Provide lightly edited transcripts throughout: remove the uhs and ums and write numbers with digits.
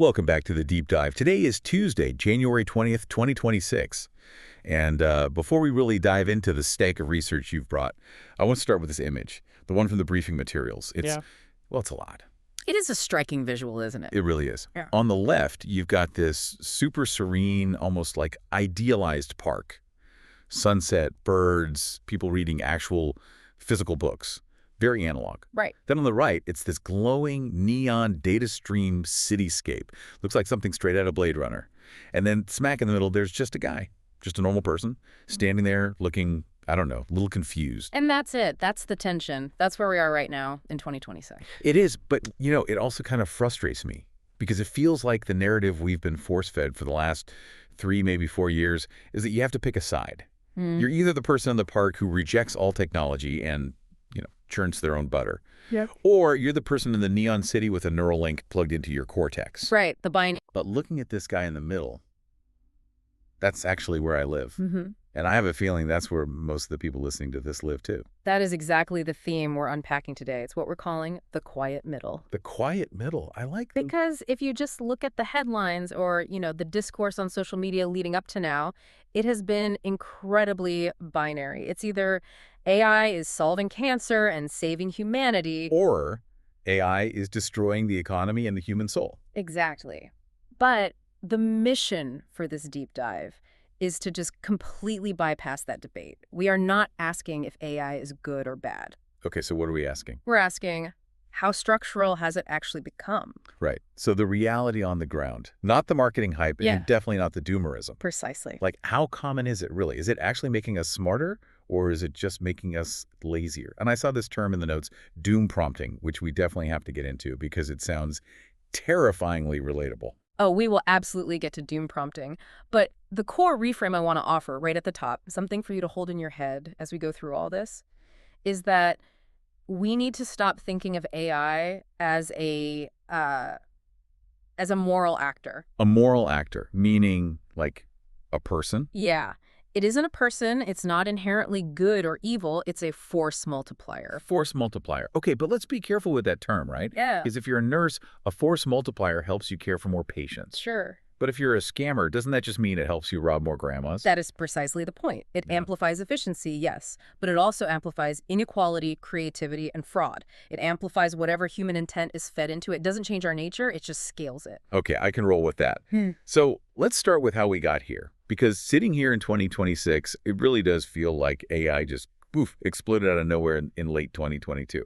Welcome back to the Deep Dive. Today is Tuesday, January 20th, 2026. And before we really dive into the stack of research you've brought, I want to start with this image, the one from the briefing materials. Well, it's a lot. It is a striking visual, isn't it? It really is. Yeah. On the left, you've got this super serene, almost like idealized park. Sunset, birds, people reading actual physical books. Very analog. Right. Then on the right, it's this glowing neon data stream cityscape. Looks like something straight out of Blade Runner. And then smack in the middle, there's just a guy, just a normal person, standing there looking, I don't know, a little confused. And that's it. That's the tension. That's where we are right now in 2026. It is, but, it also kind of frustrates me because it feels like the narrative we've been force-fed for the last 3, maybe 4 years is that you have to pick a side. You're either the person in the park who rejects all technology and churns their own butter. Yep. Or you're the person in the neon city with a neural link plugged into your cortex. Right, the binary. But looking at this guy in the middle, that's actually where I live. Mm-hmm. And I have a feeling that's where most of the people listening to this live too. That is exactly the theme we're unpacking today. It's what we're calling the quiet middle. The quiet middle. I like that. Because if you just look at the headlines or, the discourse on social media leading up to now, it has been incredibly binary. It's either AI is solving cancer and saving humanity, or AI is destroying the economy and the human soul. Exactly. But the mission for this deep dive is to just completely bypass that debate. We are not asking if AI is good or bad. Okay, so what are we asking? We're asking, how structural has it actually become? Right. So the reality on the ground, not the marketing hype, and definitely not the doomerism. Precisely. Like, how common is it really? Is it actually making us smarter, or is it just making us lazier? And I saw this term in the notes, doom prompting, which we definitely have to get into because it sounds terrifyingly relatable. Oh, we will absolutely get to doom prompting. But the core reframe I want to offer right at the top, something for you to hold in your head as we go through all this, is that we need to stop thinking of AI as a moral actor. A moral actor, meaning like a person? Yeah. It isn't a person. It's not inherently good or evil. It's a force multiplier. Force multiplier. Okay, but let's be careful with that term, right? Yeah. Because if you're a nurse, a force multiplier helps you care for more patients. Sure. But if you're a scammer, doesn't that just mean it helps you rob more grandmas? That is precisely the point. It amplifies efficiency, yes, but it also amplifies inequality, creativity, and fraud. It amplifies whatever human intent is fed into it. It doesn't change our nature, it just scales it. Okay, I can roll with that. So let's start with how we got here. Because sitting here in 2026, it really does feel like AI just exploded out of nowhere in late 2022.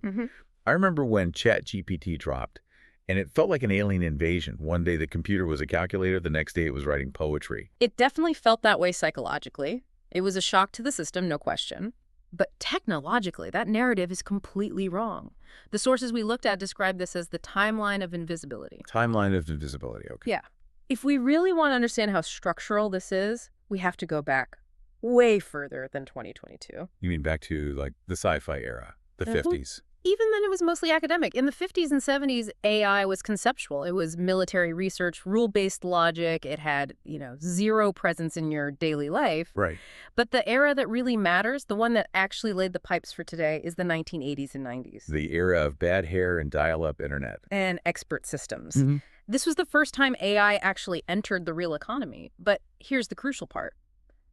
I remember when ChatGPT dropped, and it felt like an alien invasion. One day the computer was a calculator, the next day it was writing poetry. It definitely felt that way psychologically. It was a shock to the system, no question. But technologically, that narrative is completely wrong. The sources we looked at described this as the timeline of invisibility. Timeline of invisibility, okay. Yeah. If we really want to understand how structural this is, we have to go back way further than 2022. You mean back to like the sci-fi era, the 50s? Even then, it was mostly academic. In the 50s and 70s, AI was conceptual. It was military research, rule-based logic. It had, zero presence in your daily life. Right. But the era that really matters, the one that actually laid the pipes for today, is the 1980s and 90s. The era of bad hair and dial-up internet. And expert systems. This was the first time AI actually entered the real economy. But here's the crucial part.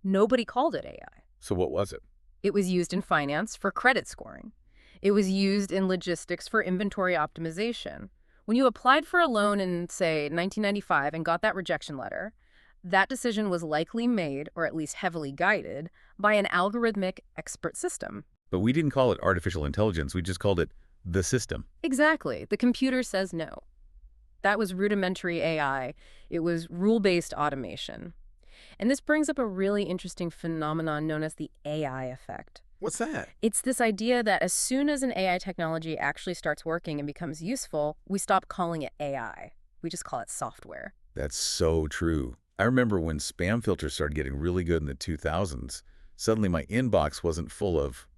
Nobody called it AI. So what was it? It was used in finance for credit scoring. It was used in logistics for inventory optimization. When you applied for a loan in, say, 1995 and got that rejection letter, that decision was likely made, or at least heavily guided, by an algorithmic expert system. But we didn't call it artificial intelligence. We just called it the system. Exactly. The computer says no. That was rudimentary AI. It was rule-based automation. And this brings up a really interesting phenomenon known as the AI effect. What's that? It's this idea that as soon as an AI technology actually starts working and becomes useful, we stop calling it AI. We just call it software. That's so true. I remember when spam filters started getting really good in the 2000s, suddenly my inbox wasn't full of,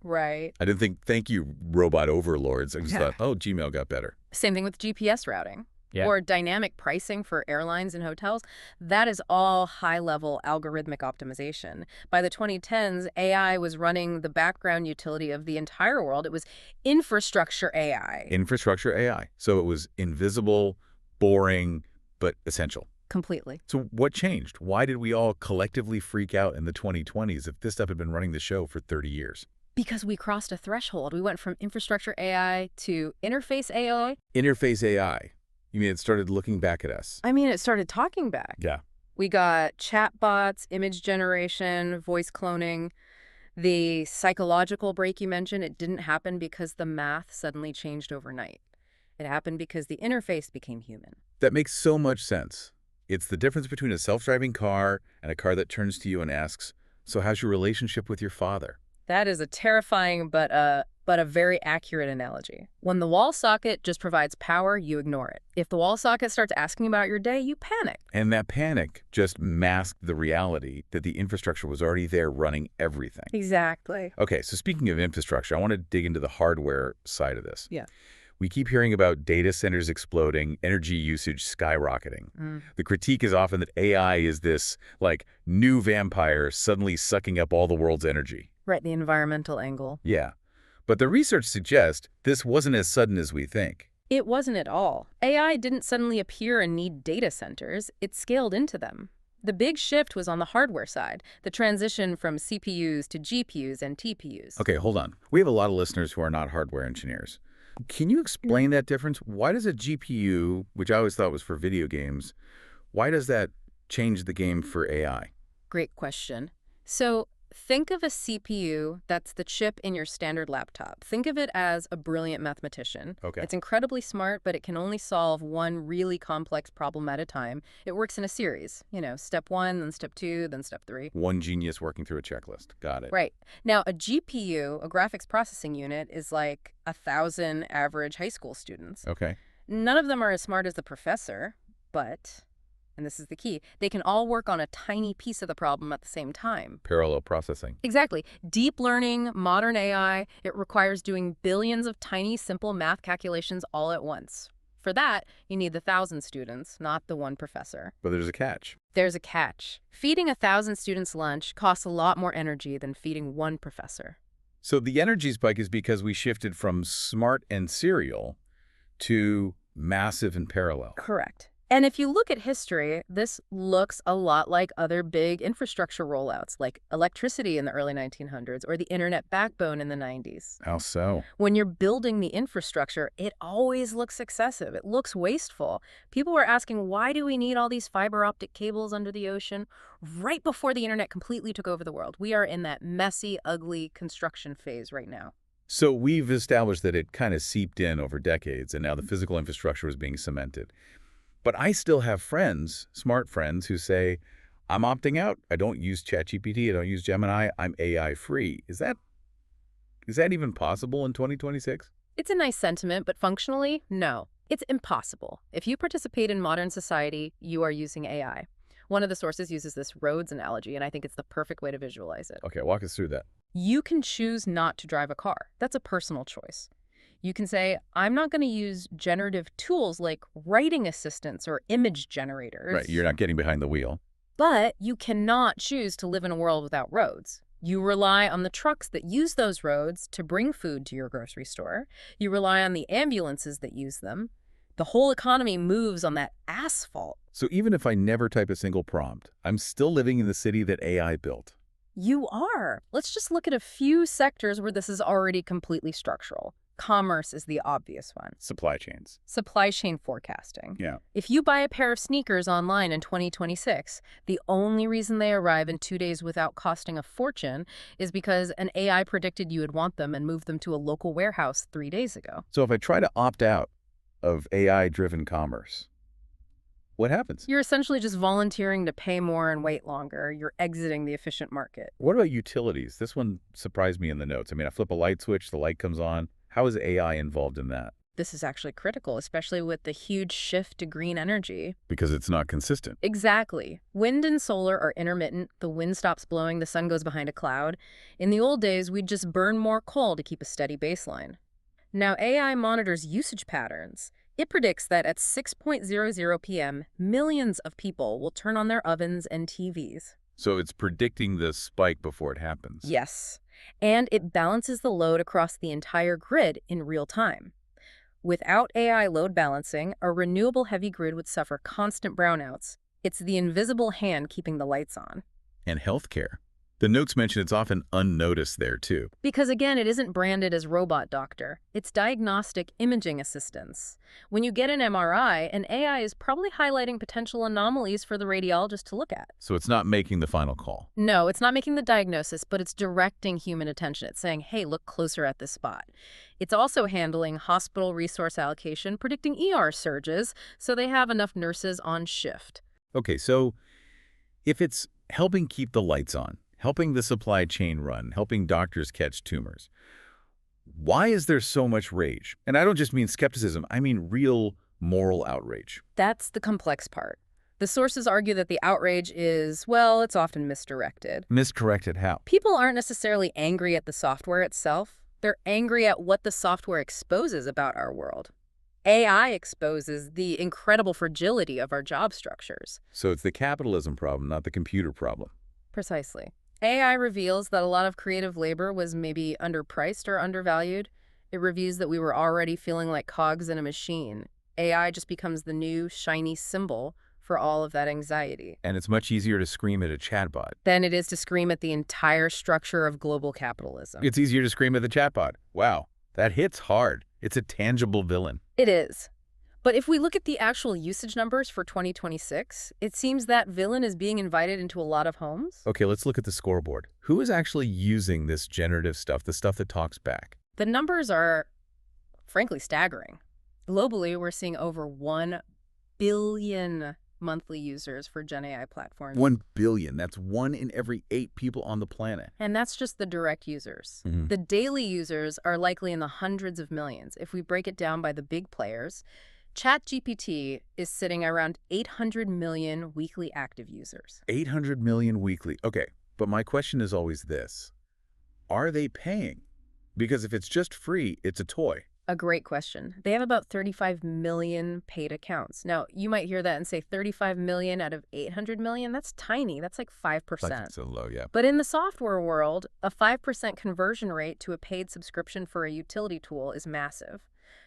Right. I didn't think, thank you, robot overlords. I just thought, oh, Gmail got better. Same thing with GPS routing. Yeah. Or dynamic pricing for airlines and hotels. That is all high-level algorithmic optimization. By the 2010s, AI was running the background utility of the entire world. It was infrastructure AI. Infrastructure AI. So it was invisible, boring, but essential. Completely. So what changed? Why did we all collectively freak out in the 2020s if this stuff had been running the show for 30 years? Because we crossed a threshold. We went from infrastructure AI to interface AI. Interface AI. You mean it started looking back at us? I mean, it started talking back. Yeah. We got chatbots, image generation, voice cloning. The psychological break you mentioned, it didn't happen because the math suddenly changed overnight. It happened because the interface became human. That makes so much sense. It's the difference between a self-driving car and a car that turns to you and asks, "So how's your relationship with your father?" That is a terrifying but a very accurate analogy. When the wall socket just provides power, you ignore it. If the wall socket starts asking about your day, you panic. And that panic just masked the reality that the infrastructure was already there running everything. Exactly. Okay, so speaking of infrastructure, I want to dig into the hardware side of this. Yeah. We keep hearing about data centers exploding, energy usage skyrocketing. The critique is often that AI is this, like, new vampire suddenly sucking up all the world's energy. Right, the environmental angle. Yeah. But the research suggests this wasn't as sudden as we think. It wasn't at all. AI didn't suddenly appear and need data centers. It scaled into them. The big shift was on the hardware side, the transition from CPUs to GPUs and TPUs. Okay, hold on. We have a lot of listeners who are not hardware engineers. Can you explain that difference? Why does a GPU, which I always thought was for video games, why does that change the game for AI? Great question. So think of a CPU that's the chip in your standard laptop. Think of it as a brilliant mathematician. Okay. It's incredibly smart, but it can only solve one really complex problem at a time. It works in a series. You know, step 1, then step 2, then step 3. One genius working through a checklist. Got it. Right. Now, a GPU, a graphics processing unit, is like 1,000 average high school students. Okay. None of them are as smart as the professor, but, and this is the key, they can all work on a tiny piece of the problem at the same time. Parallel processing. Exactly. Deep learning, modern AI, it requires doing billions of tiny, simple math calculations all at once. For that, you need the 1,000 students, not the one professor. But there's a catch. There's a catch. Feeding 1,000 students lunch costs a lot more energy than feeding one professor. So the energy spike is because we shifted from smart and serial to massive and parallel. Correct. And if you look at history, this looks a lot like other big infrastructure rollouts, like electricity in the early 1900s or the internet backbone in the 90s. How so? When you're building the infrastructure, it always looks excessive. It looks wasteful. People were asking, why do we need all these fiber optic cables under the ocean? Right before the internet completely took over the world. We are in that messy, ugly construction phase right now. So we've established that it kind of seeped in over decades, and now the physical infrastructure is being cemented. But I still have friends, smart friends, who say, I'm opting out. I don't use ChatGPT. I don't use Gemini. I'm AI free. Is that even possible in 2026? It's a nice sentiment, but functionally, no. It's impossible. If you participate in modern society, you are using AI. One of the sources uses this roads analogy, and I think it's the perfect way to visualize it. Okay, walk us through that. You can choose not to drive a car. That's a personal choice. You can say, I'm not going to use generative tools like writing assistants or image generators. Right, you're not getting behind the wheel. But you cannot choose to live in a world without roads. You rely on the trucks that use those roads to bring food to your grocery store. You rely on the ambulances that use them. The whole economy moves on that asphalt. So even if I never type a single prompt, I'm still living in the city that AI built. You are. Let's just look at a few sectors where this is already completely structural. Commerce is the obvious one. Supply chains. Supply chain forecasting. Yeah. If you buy a pair of sneakers online in 2026, the only reason they arrive in 2 days without costing a fortune is because an AI predicted you would want them and moved them to a local warehouse 3 days ago. So if I try to opt out of AI-driven commerce, what happens? You're essentially just volunteering to pay more and wait longer. You're exiting the efficient market. What about utilities? This one surprised me in the notes. I mean, I flip a light switch, the light comes on. How is AI involved in that? This is actually critical, especially with the huge shift to green energy. Because it's not consistent. Exactly. Wind and solar are intermittent. The wind stops blowing, the sun goes behind a cloud. In the old days, we'd just burn more coal to keep a steady baseline. Now AI monitors usage patterns. It predicts that at 6:00 p.m., millions of people will turn on their ovens and TVs. So it's predicting the spike before it happens. Yes. And it balances the load across the entire grid in real time. Without AI load balancing, a renewable heavy grid would suffer constant brownouts. It's the invisible hand keeping the lights on. And healthcare. The notes mention it's often unnoticed there, too. Because again, it isn't branded as robot doctor. It's diagnostic imaging assistance. When you get an MRI, an AI is probably highlighting potential anomalies for the radiologist to look at. So it's not making the final call. No, it's not making the diagnosis, but it's directing human attention. It's saying, hey, look closer at this spot. It's also handling hospital resource allocation, predicting ER surges, so they have enough nurses on shift. Okay, so if it's helping keep the lights on, helping the supply chain run, helping doctors catch tumors, why is there so much rage? And I don't just mean skepticism, I mean real moral outrage. That's the complex part. The sources argue that the outrage is, well, it's often misdirected. Miscorrected how? People aren't necessarily angry at the software itself. They're angry at what the software exposes about our world. AI exposes the incredible fragility of our job structures. So it's the capitalism problem, not the computer problem. Precisely. AI reveals that a lot of creative labor was maybe underpriced or undervalued. It reveals that we were already feeling like cogs in a machine. AI just becomes the new, shiny symbol for all of that anxiety. And it's much easier to scream at a chatbot than it is to scream at the entire structure of global capitalism. It's easier to scream at the chatbot. Wow, that hits hard. It's a tangible villain. It is. But if we look at the actual usage numbers for 2026, it seems that villain is being invited into a lot of homes. Okay, let's look at the scoreboard. Who is actually using this generative stuff, the stuff that talks back? The numbers are, frankly, staggering. Globally, we're seeing over 1 billion monthly users for Gen AI platforms. 1 billion. That's 1 in every 8 people on the planet. And that's just the direct users. The daily users are likely in the hundreds of millions. If we break it down by the big players, ChatGPT is sitting around 800 million weekly active users. 800 million weekly. Okay, but my question is always this. Are they paying? Because if it's just free, it's a toy. A great question. They have about 35 million paid accounts. Now, you might hear that and say 35 million out of 800 million? That's tiny. That's like 5%. Like so low, yeah. But in the software world, a 5% conversion rate to a paid subscription for a utility tool is massive.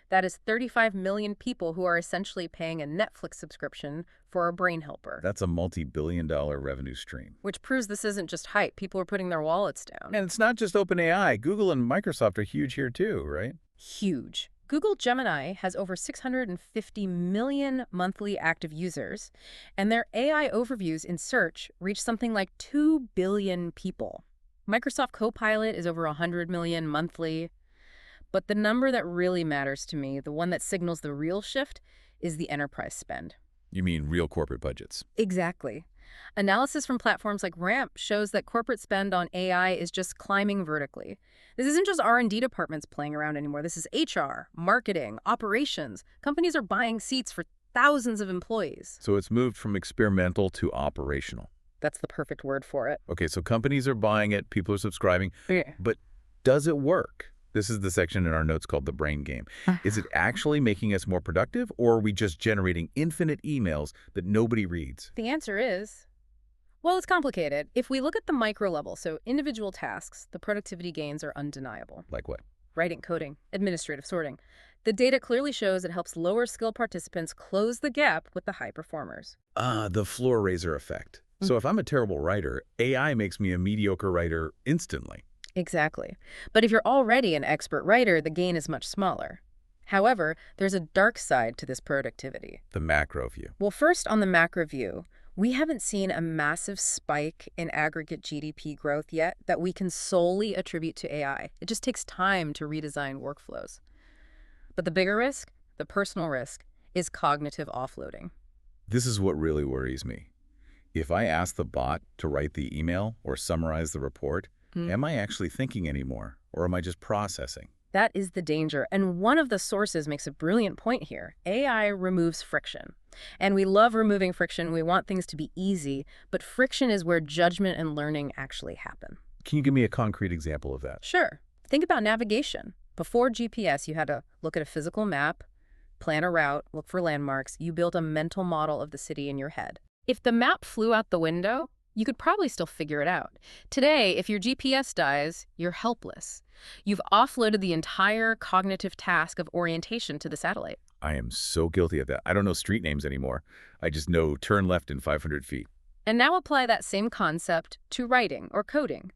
That is 35 million people who are essentially paying a Netflix subscription for a brain helper. That's a multi-billion-dollar revenue stream. Which proves this isn't just hype. People are putting their wallets down. And it's not just OpenAI. Google and Microsoft are huge here too, right? Huge. Google Gemini has over 650 million monthly active users, and their AI overviews in search reach something like 2 billion people. Microsoft Copilot is over 100 million monthly. But the number that really matters to me, the one that signals the real shift, is the enterprise spend. You mean real corporate budgets? Exactly. Analysis from platforms like Ramp shows that corporate spend on AI is just climbing vertically. This isn't just R&D departments playing around anymore. This is HR, marketing, operations. Companies are buying seats for thousands of employees. So it's moved from experimental to operational. That's the perfect word for it. Okay, so companies are buying it, people are subscribing. Yeah. But does it work? This is the section in our notes called the brain game. Is it actually making us more productive, or are we just generating infinite emails that nobody reads? The answer is, well, it's complicated. If we look at the micro level, so individual tasks, the productivity gains are undeniable. Like what? Writing, coding, administrative sorting. The data clearly shows it helps lower skill participants close the gap with the high performers. The floor raiser effect. So if I'm a terrible writer, AI makes me a mediocre writer instantly. Exactly. But if you're already an expert writer, the gain is much smaller. However, there's a dark side to this productivity. The macro view. Well, first, on the macro view, we haven't seen a massive spike in aggregate GDP growth yet that we can solely attribute to AI. It just takes time to redesign workflows. But the bigger risk, the personal risk, is cognitive offloading. This is what really worries me. If I ask the bot to write the email or summarize the report, am I actually thinking anymore, or am I just processing? That is the danger, and one of the sources makes a brilliant point here. AI removes friction. And we love removing friction. We want things to be easy, but friction is where judgment and learning actually happen. Can you give me a concrete example of that? Sure. Think about navigation. Before GPS, you had to look at a physical map, plan a route, look for landmarks. You built a mental model of the city in your head. If the map flew out the window, you could probably still figure it out. Today, if your GPS dies, you're helpless. You've offloaded the entire cognitive task of orientation to the satellite. I am so guilty of that. I don't know street names anymore. I just know turn left in 500 feet. And now apply that same concept to writing or coding.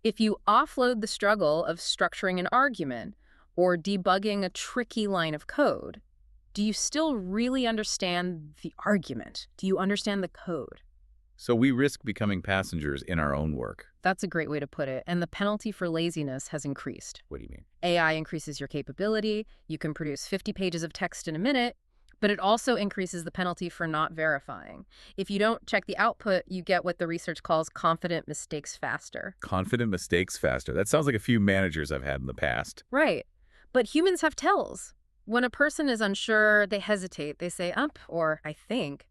If you offload the struggle of structuring an argument or debugging a tricky line of code, do you still really understand the argument? Do you understand the code? So we risk becoming passengers in our own work. That's a great way to put it. And the penalty for laziness has increased. What do you mean? AI increases your capability. You can produce 50 pages of text in a minute, but it also increases the penalty for not verifying. If you don't check the output, you get what the research calls confident mistakes faster. Confident mistakes faster. That sounds like a few managers I've had in the past. Right. But humans have tells. When a person is unsure, they hesitate. They say, or I think.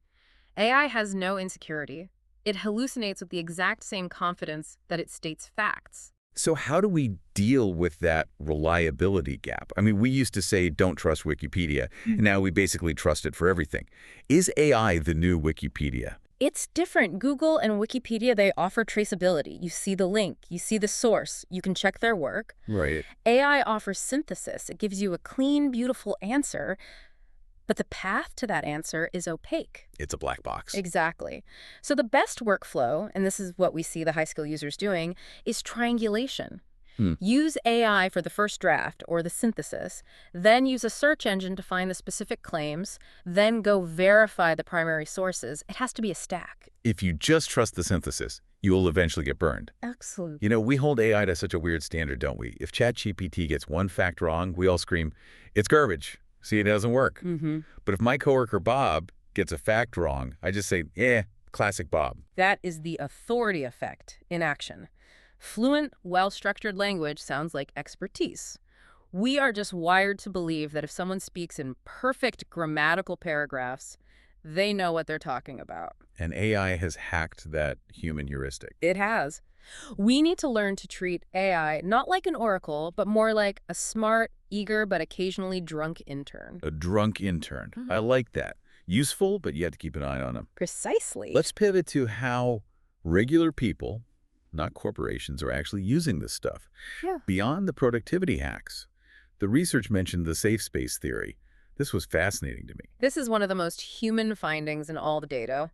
AI has no insecurity. It hallucinates with the exact same confidence that it states facts. So how do we deal with that reliability gap? I mean, we used to say, don't trust Wikipedia, and now we basically trust it for everything. Is AI the new Wikipedia? It's different. Google and Wikipedia, they offer traceability. You see the link, you see the source, you can check their work. Right. AI offers synthesis. It gives you a clean, beautiful answer, but the path to that answer is opaque. It's a black box. Exactly. So the best workflow, and this is what we see the high-skill users doing, is triangulation. Use AI for the first draft or the synthesis, then use a search engine to find the specific claims, then go verify the primary sources. It has to be a stack. If you just trust the synthesis, you will eventually get burned. Absolutely. You know, we hold AI to such a weird standard, don't we? If ChatGPT gets one fact wrong, we all scream, it's garbage. See, it doesn't work. But if my coworker Bob gets a fact wrong, I just say, classic Bob. That is the authority effect in action. Fluent, well-structured language sounds like expertise. We are just wired to believe that if someone speaks in perfect grammatical paragraphs, they know what they're talking about. And AI has hacked that human heuristic. It has. We need to learn to treat AI not like an oracle, but more like a smart, eager, but occasionally drunk intern. A drunk intern. I like that. Useful, but you have to keep an eye on them. Precisely. Let's pivot to how regular people, not corporations, are actually using this stuff. Beyond the productivity hacks. The research mentioned the safe space theory. This was fascinating to me. This is one of the most human findings in all the data.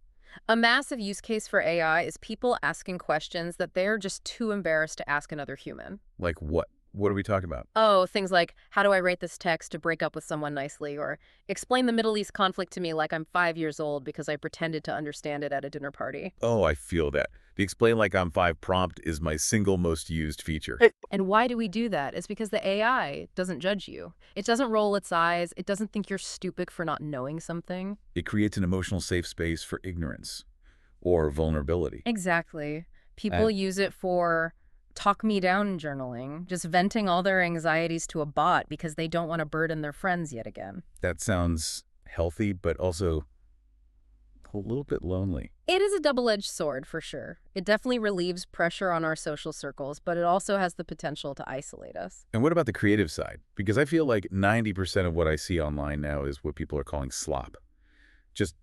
A massive use case for AI is people asking questions that they're just too embarrassed to ask another human. Like what? What are we talking about? Oh, things like, how do I write this text to break up with someone nicely? Or explain the Middle East conflict to me like I'm 5 years old because I pretended to understand it at a dinner party. Oh, I feel that. The explain like I'm 5 prompt is my single most used feature. And why do we do that? It's because the AI doesn't judge you. It doesn't roll its eyes. It doesn't think you're stupid for not knowing something. It creates an emotional safe space for ignorance or vulnerability. Exactly. People use it for talk me down journaling, just venting all their anxieties to a bot because they don't want to burden their friends yet again. That sounds healthy, but also a little bit lonely. It is a double-edged sword, for sure. It definitely relieves pressure on our social circles, but it also has the potential to isolate us. And what about the creative side? Because I feel like 90% of what I see online now is what people are calling slop. Just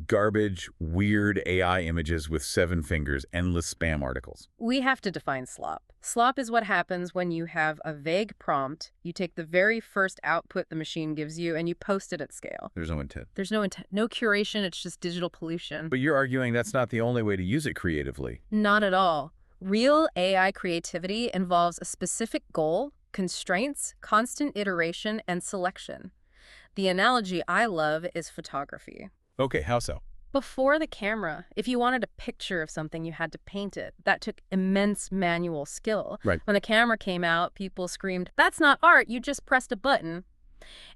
garbage, weird AI images with 7 fingers, endless spam articles. We have to define slop. Slop is what happens when you have a vague prompt, you take the very first output the machine gives you, and you post it at scale. There's no intent. There's no intent, no curation, it's just digital pollution. But you're arguing that's not the only way to use it creatively. Not at all. Real AI creativity involves a specific goal, constraints, constant iteration, and selection. The analogy I love is photography. Okay, how so? Before the camera, if you wanted a picture of something, you had to paint it. That took immense manual skill. Right. When the camera came out, people screamed, "That's not art, you just pressed a button."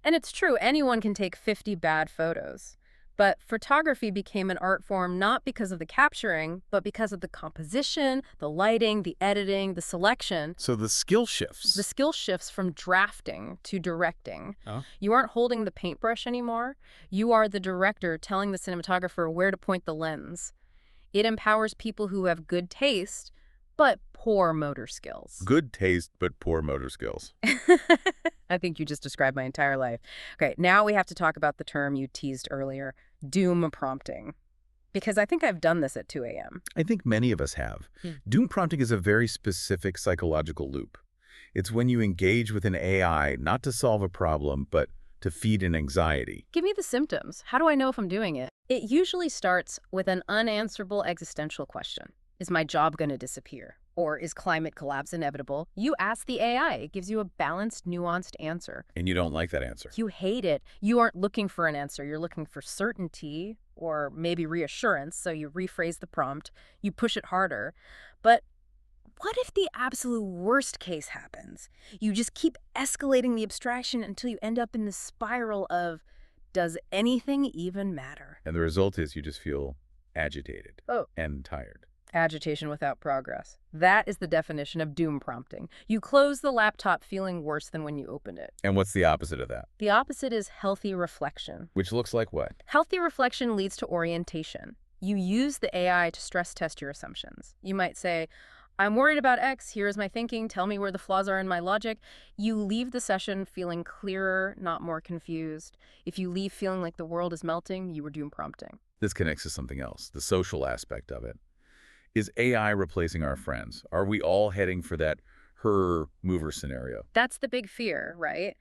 And it's true, anyone can take 50 bad photos. But photography became an art form not because of the capturing, but because of the composition, the lighting, the editing, the selection. So the skill shifts. The skill shifts from drafting to directing. Oh. You aren't holding the paintbrush anymore. You are the director telling the cinematographer where to point the lens. It empowers people who have good taste, but poor motor skills. Good taste, but poor motor skills. I think you just described my entire life. Okay, now we have to talk about the term you teased earlier, doom prompting. Because I think I've done this at 2 a.m. I think many of us have. Doom prompting is a very specific psychological loop. It's when you engage with an AI not to solve a problem, but to feed an anxiety. Give me the symptoms. How do I know if I'm doing it? It usually starts with an unanswerable existential question. Is my job going to disappear? Or is climate collapse inevitable? You ask the AI. It gives you a balanced, nuanced answer. And you don't like that answer. You hate it. You aren't looking for an answer. You're looking for certainty or maybe reassurance. So you rephrase the prompt. You push it harder. But what if the absolute worst case happens? You just keep escalating the abstraction until you end up in the spiral of, does anything even matter? And the result is you just feel agitated and tired. Agitation without progress. That is the definition of doom prompting. You close the laptop feeling worse than when you opened it. And what's the opposite of that? The opposite is healthy reflection. Which looks like what? Healthy reflection leads to orientation. You use the AI to stress test your assumptions. You might say, I'm worried about X, here is my thinking, tell me where the flaws are in my logic. You leave the session feeling clearer, not more confused. If you leave feeling like the world is melting, you were doom prompting. This connects to something else, the social aspect of it. Is AI replacing our friends? Are we all heading for that her-mover scenario? That's the big fear, right?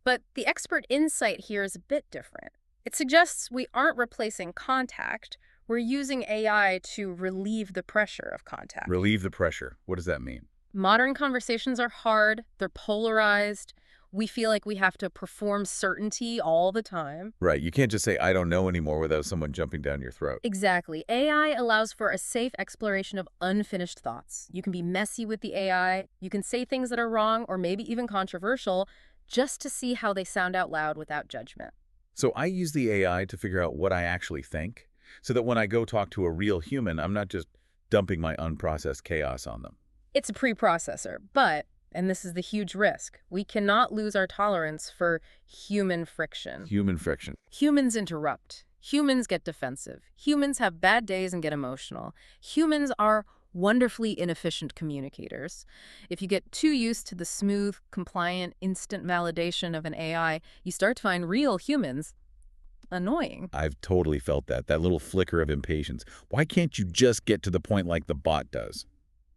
But the expert insight here is a bit different. It suggests we aren't replacing contact. We're using AI to relieve the pressure of contact. Relieve the pressure. What does that mean? Modern conversations are hard. They're polarized. We feel like we have to perform certainty all the time. Right. You can't just say, I don't know anymore without someone jumping down your throat. Exactly. AI allows for a safe exploration of unfinished thoughts. You can be messy with the AI. You can say things that are wrong or maybe even controversial just to see how they sound out loud without judgment. So I use the AI to figure out what I actually think, so that when I go talk to a real human, I'm not just dumping my unprocessed chaos on them. It's a preprocessor, but, and this is the huge risk, we cannot lose our tolerance for human friction. Human friction. Humans interrupt. Humans get defensive. Humans have bad days and get emotional. Humans are wonderfully inefficient communicators. If you get too used to the smooth, compliant, instant validation of an AI, you start to find real humans annoying. I've totally felt that little flicker of impatience. Why can't you just get to the point like the bot does?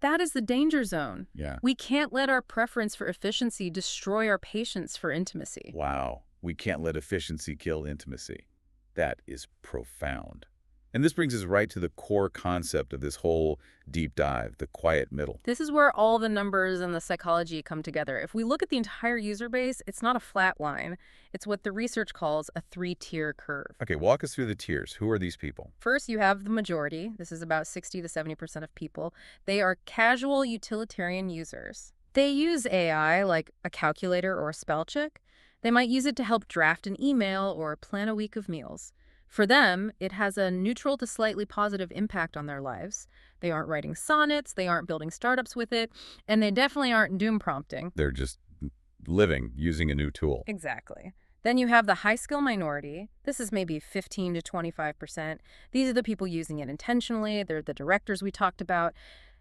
That is the danger zone. Yeah. We can't let our preference for efficiency destroy our patience for intimacy. Wow. We can't let efficiency kill intimacy. That is profound. And this brings us right to the core concept of this whole deep dive, the quiet middle. This is where all the numbers and the psychology come together. If we look at the entire user base, it's not a flat line. It's what the research calls a 3-tier curve. Okay, walk us through the tiers. Who are these people? First, you have the majority. This is about 60 to 70% of people. They are casual utilitarian users. They use AI like a calculator or a spell check. They might use it to help draft an email or plan a week of meals. For them, it has a neutral to slightly positive impact on their lives. They aren't writing sonnets, they aren't building startups with it, and they definitely aren't doom prompting. They're just living using a new tool. Exactly. Then you have the high-skill minority. This is maybe 15 to 25%. These are the people using it intentionally. They're the directors we talked about.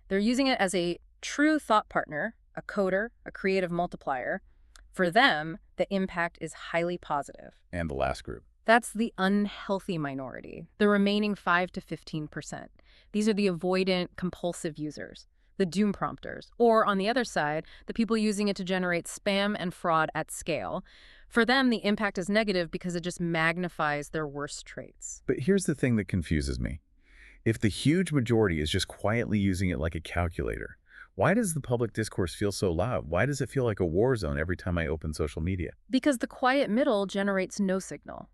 They're using it as a true thought partner, a coder, a creative multiplier. For them, the impact is highly positive. And the last group? That's the unhealthy minority, the remaining 5 to 15%. These are the avoidant, compulsive users, the doom prompters, or on the other side, the people using it to generate spam and fraud at scale. For them, the impact is negative because it just magnifies their worst traits. But here's the thing that confuses me. If the huge majority is just quietly using it like a calculator, why does the public discourse feel so loud? Why does it feel like a war zone every time I open social media? Because the quiet middle generates no signal.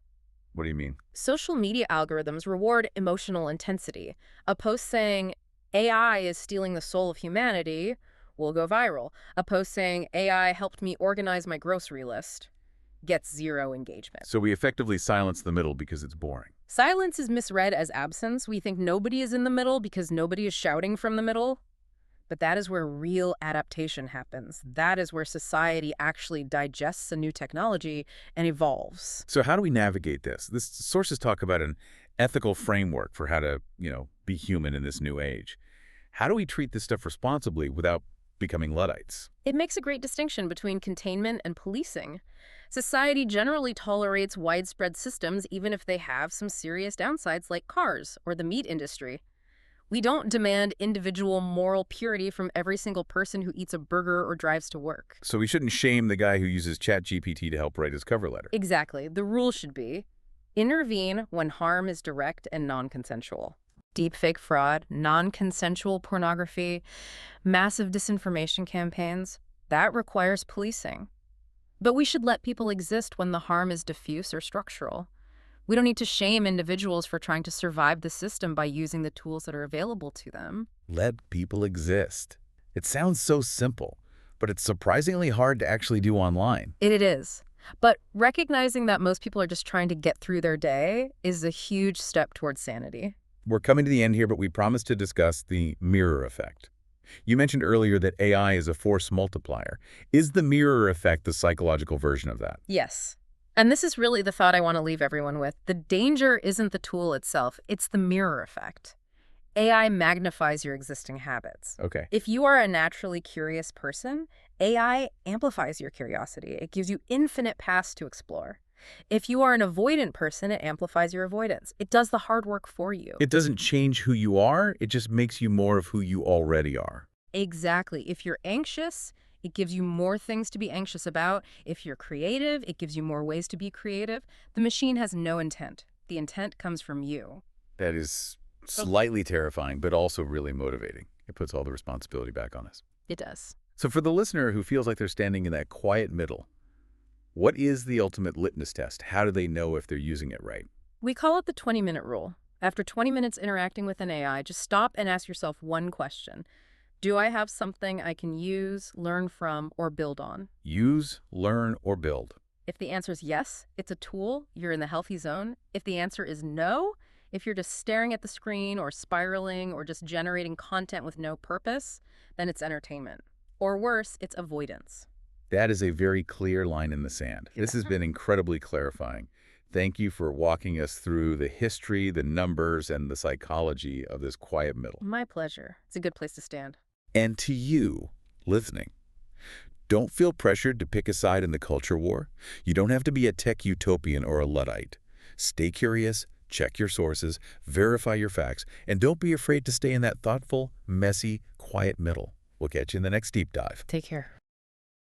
What do you mean? Social media algorithms reward emotional intensity. A post saying, AI is stealing the soul of humanity, will go viral. A post saying, AI helped me organize my grocery list, gets zero engagement. So we effectively silence the middle because it's boring. Silence is misread as absence. We think nobody is in the middle because nobody is shouting from the middle. But that is where real adaptation happens. That is where society actually digests a new technology and evolves. So how do we navigate this? This sources talk about an ethical framework for how to, be human in this new age. How do we treat this stuff responsibly without becoming Luddites? It makes a great distinction between containment and policing. Society generally tolerates widespread systems even if they have some serious downsides like cars or the meat industry. We don't demand individual moral purity from every single person who eats a burger or drives to work. So we shouldn't shame the guy who uses ChatGPT to help write his cover letter. Exactly. The rule should be intervene when harm is direct and non-consensual. Deepfake fraud, non-consensual pornography, massive disinformation campaigns, that requires policing. But we should let people exist when the harm is diffuse or structural. We don't need to shame individuals for trying to survive the system by using the tools that are available to them. Let people exist. It sounds so simple, but it's surprisingly hard to actually do online. It is. But recognizing that most people are just trying to get through their day is a huge step towards sanity. We're coming to the end here, but we promised to discuss the mirror effect. You mentioned earlier that AI is a force multiplier. Is the mirror effect the psychological version of that? Yes. And this is really the thought I want to leave everyone with. The danger isn't the tool itself, it's the mirror effect. AI magnifies your existing habits. Okay. If you are a naturally curious person, AI amplifies your curiosity. It gives you infinite paths to explore. If you are an avoidant person, it amplifies your avoidance. It does the hard work for you. It doesn't change who you are, it just makes you more of who you already are. Exactly. If you're anxious, it gives you more things to be anxious about. If you're creative, it gives you more ways to be creative. The machine has no intent. The intent comes from you. That is slightly terrifying, but also really motivating. It puts all the responsibility back on us. It does. So for the listener who feels like they're standing in that quiet middle, what is the ultimate litmus test? How do they know if they're using it right? We call it the 20-minute rule. After 20 minutes interacting with an AI, just stop and ask yourself one question. Do I have something I can use, learn from, or build on? Use, learn, or build. If the answer is yes, it's a tool, you're in the healthy zone. If the answer is no, if you're just staring at the screen or spiraling or just generating content with no purpose, then it's entertainment. Or worse, it's avoidance. That is a very clear line in the sand. This has been incredibly clarifying. Thank you for walking us through the history, the numbers, and the psychology of this quiet middle. My pleasure. It's a good place to stand. And to you, listening, don't feel pressured to pick a side in the culture war. You don't have to be a tech utopian or a Luddite. Stay curious, check your sources, verify your facts, and don't be afraid to stay in that thoughtful, messy, quiet middle. We'll catch you in the next deep dive. Take care.